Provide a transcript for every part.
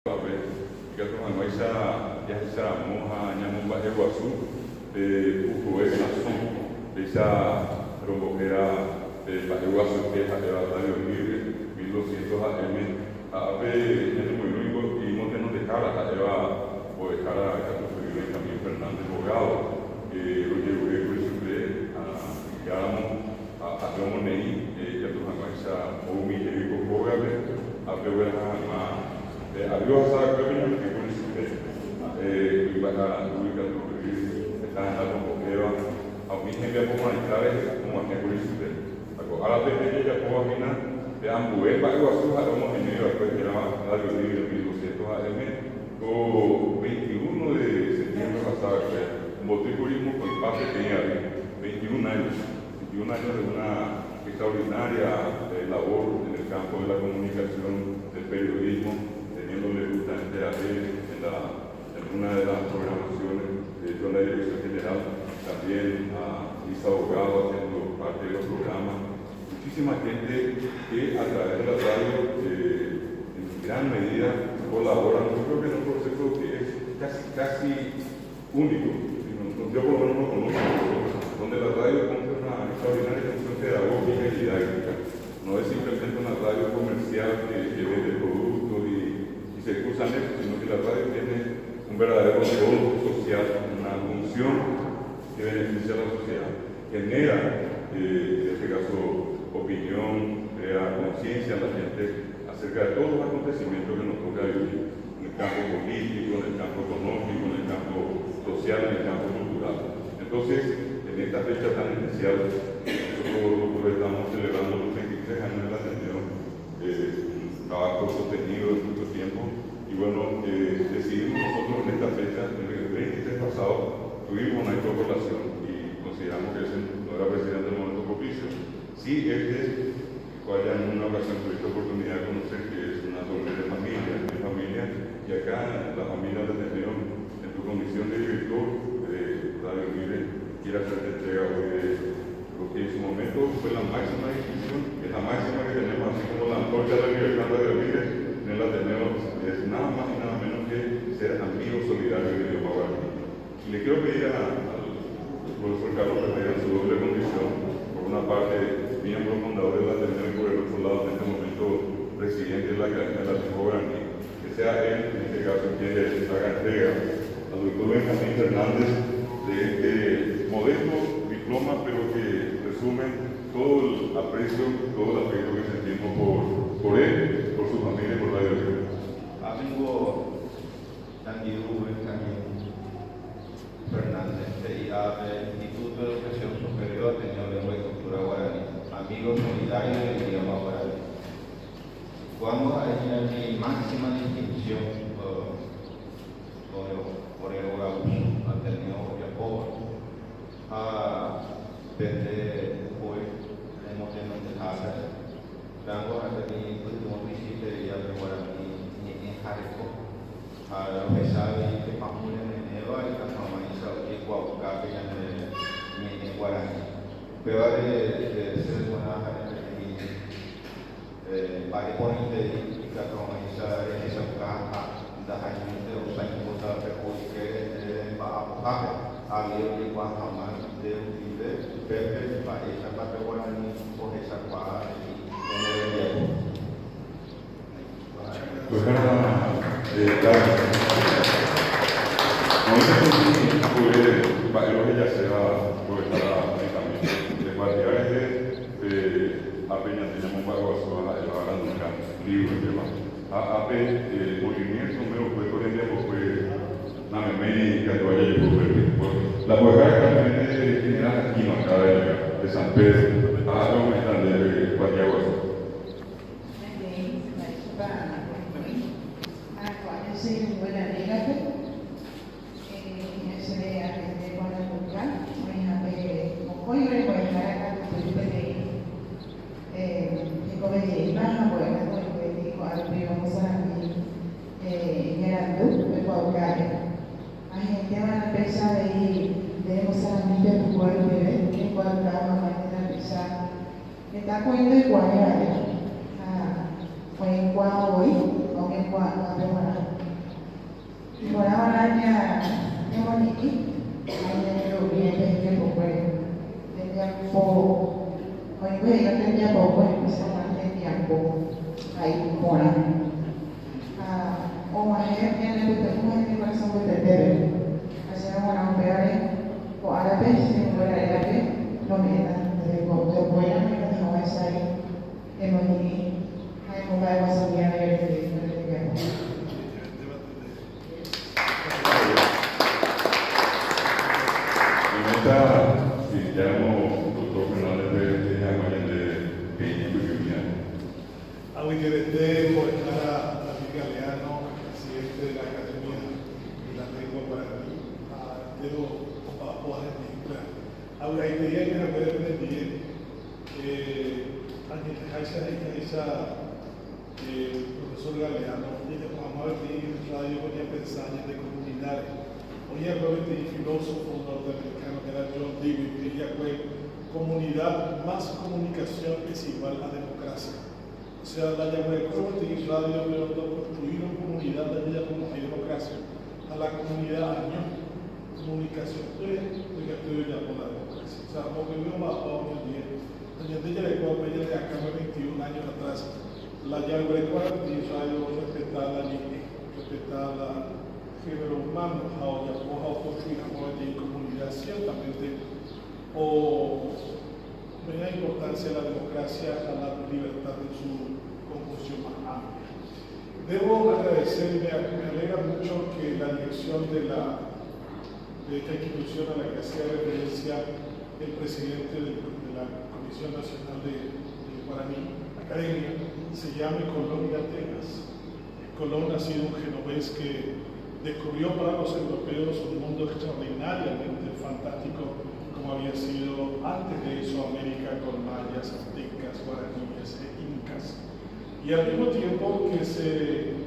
Maisa ya moja nyamumba Iguazú, Ujuez Nazón, esa rombojera de Iguazú, que es la Radio Libre, 1200 AM, ave en el Muiluigo y Montenos de Cara, Eva, o de Cara, y también Fernández Bogado, Roger Urego y Sucre, a Tomo Ney, ya tu Maisa, o mi Jerico Bogabe, a Pehuela, adiós a Clavina, que con eso está en la convoquera, a mí me voy a comunicar como a que con eso a la vez que ella puedo imaginar, de Ambué, para que vosotros hagamos en medio, después que era Radio Libre 1200 AM, o 21 de septiembre pasado, un boticurismo con el pase tenía 21 años de una extraordinaria labor en el campo de la comunicación, del periodismo, teniéndole justamente a él en una de las programaciones, yo en la dirección general, también a Lisa Abogado haciendo parte de los programas, muchísima gente que a través de la radio en gran medida colaboran. Yo creo que es un proceso que es casi único, yo por lo menos no conozco, donde la radio cumple una extraordinaria función pedagógica y didáctica. No es simplemente una radio comercial que vende productos y se excusan eso, sino que la radio tiene un verdadero rol social, una función que beneficia a la sociedad, genera, en este caso, opinión, crea conciencia a la gente acerca de todos los acontecimientos que nos toca vivir en el campo político, en el campo económico, en el campo social, en el campo cultural. Entonces, en esta fecha tan especial, nosotros estamos celebrando los 23 años de la Ateneo, un trabajo sostenido de mucho tiempo, y bueno, decidimos nosotros en esta fecha, el 23 pasado, tuvimos una incorporación y consideramos que ese no era presidente del momento propicio. Sí, cual ya en una ocasión tuviste oportunidad de conocer que es una doble familia, y acá la familia de Ateneo, en tu condición de director de Radio Libre, quiere hacerte entrega hoy de lo que en su momento fue la máxima distinción, es la máxima que tenemos, así como la antorcha de la libertad de Radio Libre, en la Ateneo es nada más y nada menos que ser amigo solidario del idioma guaraní. Y le quiero pedir al profesor Carlos Ferreira en su doble condición, por una parte miembro fundador de la Ateneo y por el otro lado en este momento presidente de la Academia de la Lengua Guaraní, que sea él, en este caso, quien le haga entrega al doctor Benjamín Fernández de este modesto diploma, pero que resume todo el aprecio, todo el afecto que sentimos por él, por su familia y por Radio Libre. Amigo Danilo Benjamín Fernández, del Instituto de Educación Superior Ateneo Lengua y Cultura Guaraní, amigo solidario del idioma guaraní. Vamos a tener mi máxima distinción por el Ogabuso, Ateneo Yapoa, desde hoy hemos tenido dejar Rango a tener un principio de Guaraní en Jareco, a los que saben que más muy en enero hay que formalizar que Guapuca que en Guaraní. Pero de ser buena para poner de que formalizar esa caja da gente o sea que botar que para a ver que cuánto más de un pepe para esa parte Guaraní por esa cuadra Pues claro, no ya se va por estar también. De cualquier apenas teníamos pago a su libro y demás. El movimiento nuevo fue por ejemplo, fue una meménica que vaya a la mujer también es general aquí, acá de San Pedro, a donde están de Guayaguas. Está cuento igual, fue en Guau hoy, o en Guau, aikona. Omahe ene bute kuma ni bara sambo tetere. Asya wana upeare ko arabe si ngora arabe no mena de ko to boya me ka hawa sai emoni hai mo bai wasa ya ya de Agradecemos por estar a David Galeano, presidente de la Academia de la Lengua Guaraní, a Teo Juárez Mezcla. Ahora, hay que ir a ver el día. Profesor Galeano, ella como amable de radio, voy a pensar de comunidades. Hoy es el filósofo norteamericano que era John Dewey, ella fue comunidad más comunicación es igual a democracia. O sea, la llamada de radio de construir una comunidad de vida como hay democracia. A la comunidad año comunicación. Porque estoy ya por la democracia. O sea, porque yo más o menos bien. Doña Deya de Cuauhtémoc, ella de acá 21 años atrás. La llave de radio respetar la línea, respetar la género humano, ahora construir una comunidad ciertamente o da importancia a la democracia, a la libertad en su conjunción más amplia. Debo agradecer, me alegra mucho que la dirección de esta institución a la que hacía referencia el presidente de la Comisión Nacional de Guaraní, Academia, se llame Colón de Atenas. Colón ha sido un genovés que descubrió para los europeos un mundo extraordinariamente fantástico como había sido antes de eso América con mayas, aztecas, guaraníes e incas. Y al mismo tiempo que se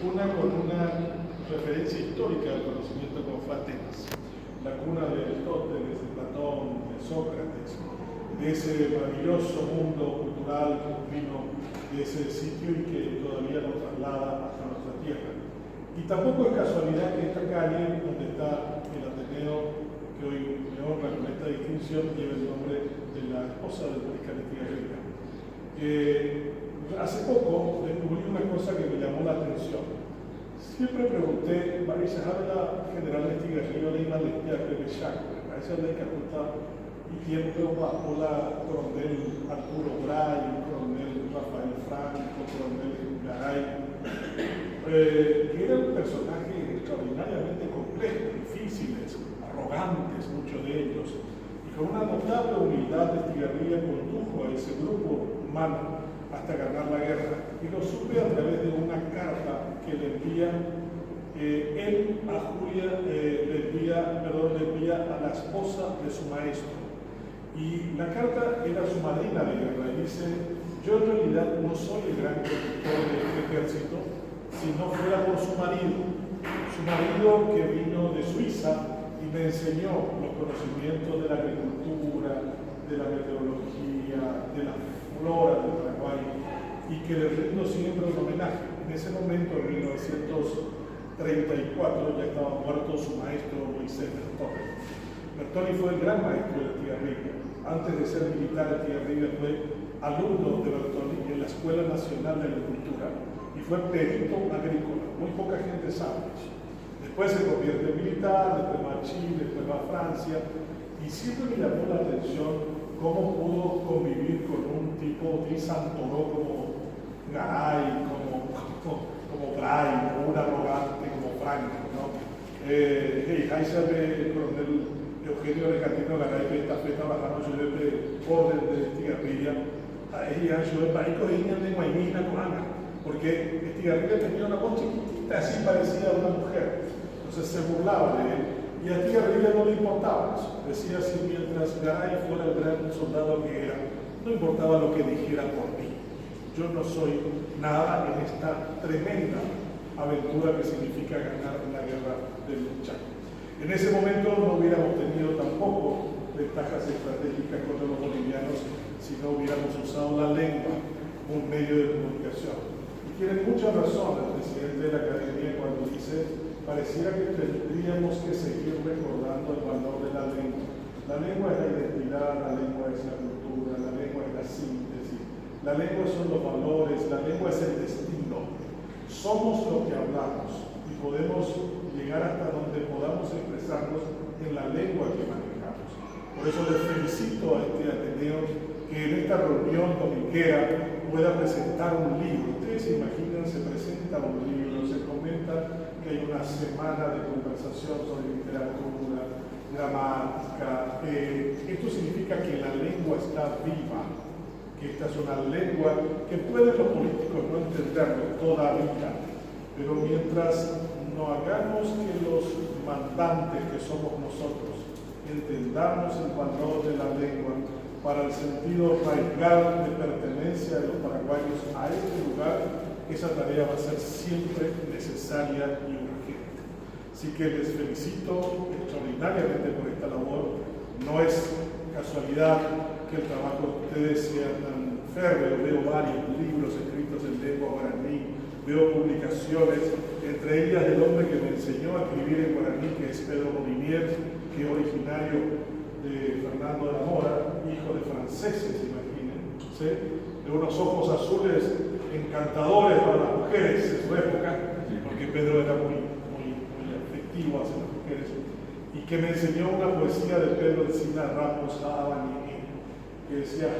una con una referencia histórica del conocimiento como fue Atenas, la cuna de Aristóteles, de Platón, de Sócrates, de ese maravilloso mundo cultural que vino de ese sitio y que todavía nos traslada hasta nuestra tierra. Y tampoco es casualidad que esta calle donde está el Ateneo que hoy me honra con esta distinción, lleva el nombre de la esposa del mariscal Estigarribia. Hace poco descubrí una cosa que me llamó la atención. Siempre pregunté, Marisa, habla general Estigarribia de la Lestia Prebechaco, a esa ley que apunta y tiempo bajo la coronel Arturo Bray, coronel Rafael Franco, coronel Garay, que era un personaje extraordinariamente complejo, difíciles, arrogantes, muchos de ellos, y con una notable humildad Estigarribia condujo a ese grupo humano hasta ganar la guerra. Y lo supe a través de una carta que le envía él a Julia, le envía a la esposa de su maestro. Y la carta era su madrina de guerra, y dice: yo en realidad no soy el gran conductor de este ejército, si no fuera por su marido que vino de Suiza y me enseñó los conocimientos de la agricultura, de la meteorología, de la flora del Paraguay, y que le rindo siempre un homenaje. En ese momento, en 1934, ya estaba muerto su maestro Moisés Bertoni. Bertoni fue el gran maestro de Estigarribia. Antes de ser militar, Estigarribia fue alumno de Bertoni en la Escuela Nacional de Agricultura y fue perito agrícola. Muy poca gente sabe eso. Después se convierte en militar, después va a Chile, después va a Francia, y siempre me llamó la atención cómo pudo convivir con un tipo de Santoró como Garay, como Bray, como un arrogante como Franco, ¿no? Ahí se ve el coronel Eugenio Recatino Garay que está trabajando sobre el orden de Estigarribia, ahí yo el país de Guaymina, porque Estigarribia tenía una voz chiquitita, así parecía a una mujer. Entonces se burlaba de él, y a Estigarribia no le importaba eso. Decía así: mientras Garay fuera el gran soldado que era, no importaba lo que dijera por mí. Yo no soy nada en esta tremenda aventura que significa ganar la guerra del Chaco. En ese momento no hubiéramos tenido tampoco ventajas estratégicas contra los bolivianos si no hubiéramos usado la lengua como un medio de comunicación. Y tiene mucha razón el presidente de la Academia cuando dice: pareciera que tendríamos que seguir recordando el valor de la lengua. La lengua es la identidad, la lengua es la cultura, la lengua es la síntesis, La lengua son los valores, la lengua es el destino. Somos lo que hablamos y podemos llegar hasta donde podamos expresarnos en la lengua que manejamos. Por eso les felicito a este Ateneo que en esta reunión dominguera pueda presentar un libro. Ustedes se imaginan, se presenta un libro, se comenta que hay una semana de conversación sobre literatura, gramática. Esto significa que la lengua está viva, que esta es una lengua que pueden los políticos no entenderlo todavía, pero mientras no hagamos que los mandantes que somos nosotros entendamos el valor de la lengua para el sentido radical de pertenencia de los paraguayos a este lugar, esa tarea va a ser siempre necesaria y urgente. Así que les felicito extraordinariamente por esta labor. No es casualidad que el trabajo de ustedes sea tan férreo. Veo varios libros escritos en lengua guaraní, veo publicaciones, entre ellas del hombre que me enseñó a escribir en guaraní, que es Pedro Molinier, que es originario de Fernando de la Mora, hijo de franceses, imaginen, ¿sí? De unos ojos azules encantadores para las mujeres en su época, porque Pedro era muy afectivo hacia las mujeres, y que me enseñó una poesía de Pedro Encina Ramos, que decía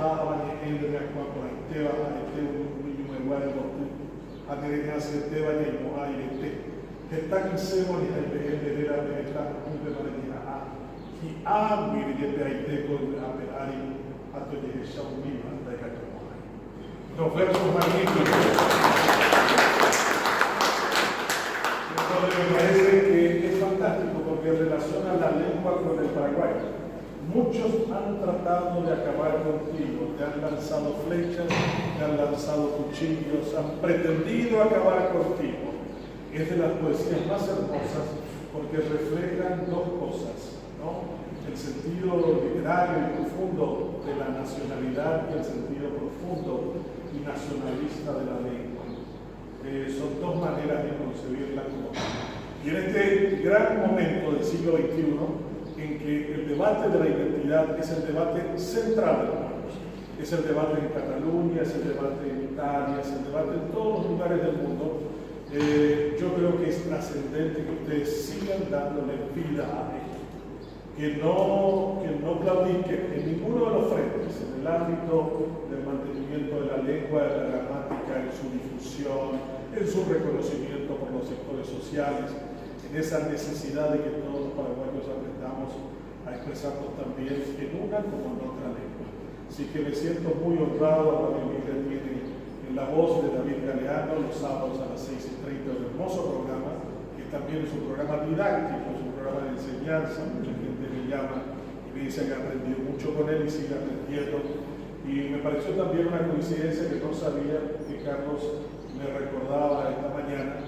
los versos magníficos. Entonces me parece que es fantástico porque relaciona la lengua con el Paraguay. Muchos han tratado de acabar contigo, te han lanzado flechas, te han lanzado cuchillos, han pretendido acabar contigo. Es de las poesías más hermosas porque reflejan dos cosas, ¿no? El sentido literario y profundo de la nacionalidad y el sentido profundo y nacionalista de la lengua. Son dos maneras de concebirla como. Y en este gran momento del siglo XXI, en que el debate de la identidad es el debate central de los pueblos, es el debate en Cataluña, es el debate en Italia, es el debate en todos los lugares del mundo, yo creo que es trascendente que ustedes sigan dándole vida a esto. Que no claudiquen en ninguno de los frentes, en el ámbito del mantenimiento de la lengua, de la gramática, en su difusión, en su reconocimiento por los sectores sociales, en esa necesidad de que todos los paraguayos aprendamos a expresarnos también en una como en otra lengua. Así que me siento muy honrado. Radio Libre tiene en la voz de David Galeano los sábados a las 6:30 un hermoso programa, que también es un programa didáctico, es un programa de enseñanza. Mucha gente me llama y me dice que ha aprendido mucho con él y sigue aprendiendo. Y me pareció también una coincidencia que no sabía, que Carlos me recordaba esta mañana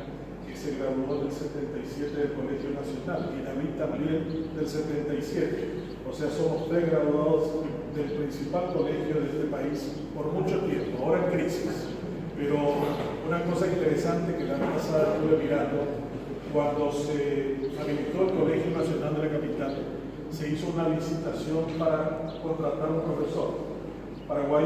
que se graduó del 77 del Colegio Nacional y David también del 77. O sea, somos tres graduados del principal colegio de este país por mucho tiempo, ahora en crisis. Pero una cosa interesante que la vez pasada estuve mirando, cuando se habilitó el Colegio Nacional de la Capital, se hizo una licitación para contratar un profesor. Paraguay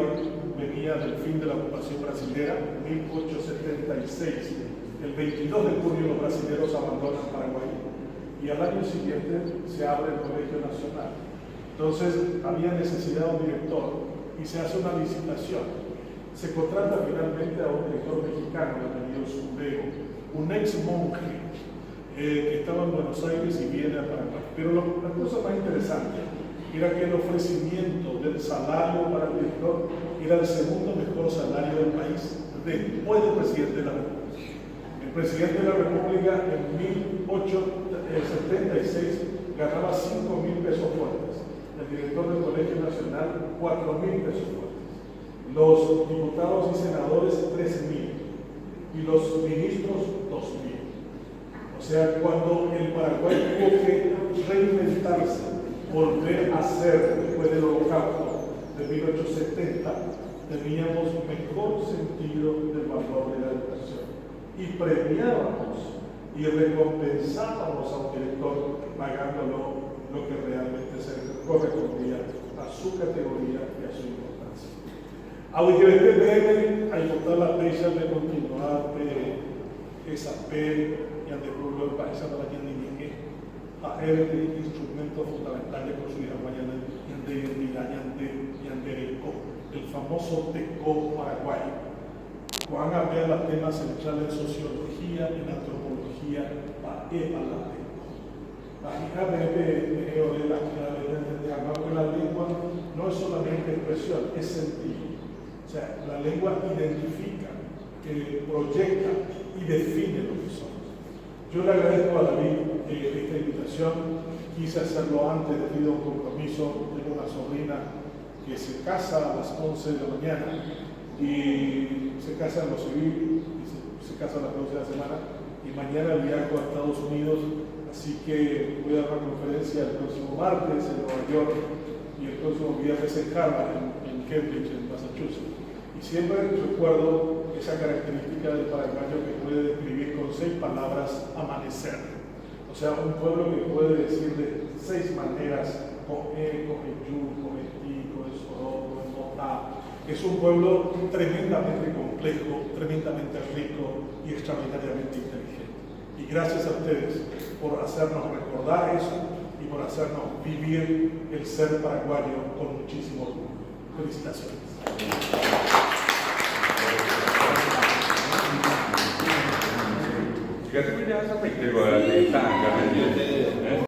venía del fin de la ocupación brasilera, 1876. El 22 de junio los brasileños abandonan Paraguay y al año siguiente se abre el Colegio Nacional. Entonces había necesidad de un director y se hace una licitación. Se contrata finalmente a un director mexicano, apellido Zumbego, un ex monje que estaba en Buenos Aires y viene a Paraguay. Pero la cosa más interesante era que el ofrecimiento del salario para el director era el segundo mejor salario del país, después del presidente de la República. El presidente de la República en 1876 ganaba 5.000 pesos fuertes, el director del Colegio Nacional 4.000 pesos fuertes, los diputados y senadores 3.000 y los ministros 2.000. O sea, cuando el Paraguay tuvo que reinventarse, volver a ser después del holocausto de 1870, teníamos mejor sentido del valor de la educación y premiábamos y recompensábamos a un director pagándolo lo que realmente se correspondía a su categoría y a su importancia. Audiovete bene a portare la pesa per continuare a sapere e a devolvere il paese alla gente a avere instrumentos fundamentales por su vida mañana y ante el famoso TECO Paraguay. Van a ver los temas centrales en sociología, en antropología, para la lengua. La lengua no es solamente expresión, es sentido. O sea, la lengua identifica, proyecta y define lo que somos. Yo le agradezco a David esta invitación. Quise hacerlo antes debido a un compromiso. Tengo una sobrina que se casa a las 11 de la mañana y se casa en lo civil y se casa a las 12 de la semana y mañana viajo a Estados Unidos, así que voy a dar una conferencia el próximo martes en Nueva York y el próximo viernes en Harvard, en Cambridge, en Massachusetts. Y siempre recuerdo esa característica del paraguayo que puede describir con 6 palabras: amanecer. O sea, un pueblo que puede decir de 6 maneras: con E, con el yu, con el ti, con el soró, con el motá. Es un pueblo tremendamente complejo, tremendamente rico y extraordinariamente inteligente. Y gracias a ustedes por hacernos recordar eso y por hacernos vivir el ser paraguayo con muchísimo orgullo. Felicitaciones. Grazie mille a sapere che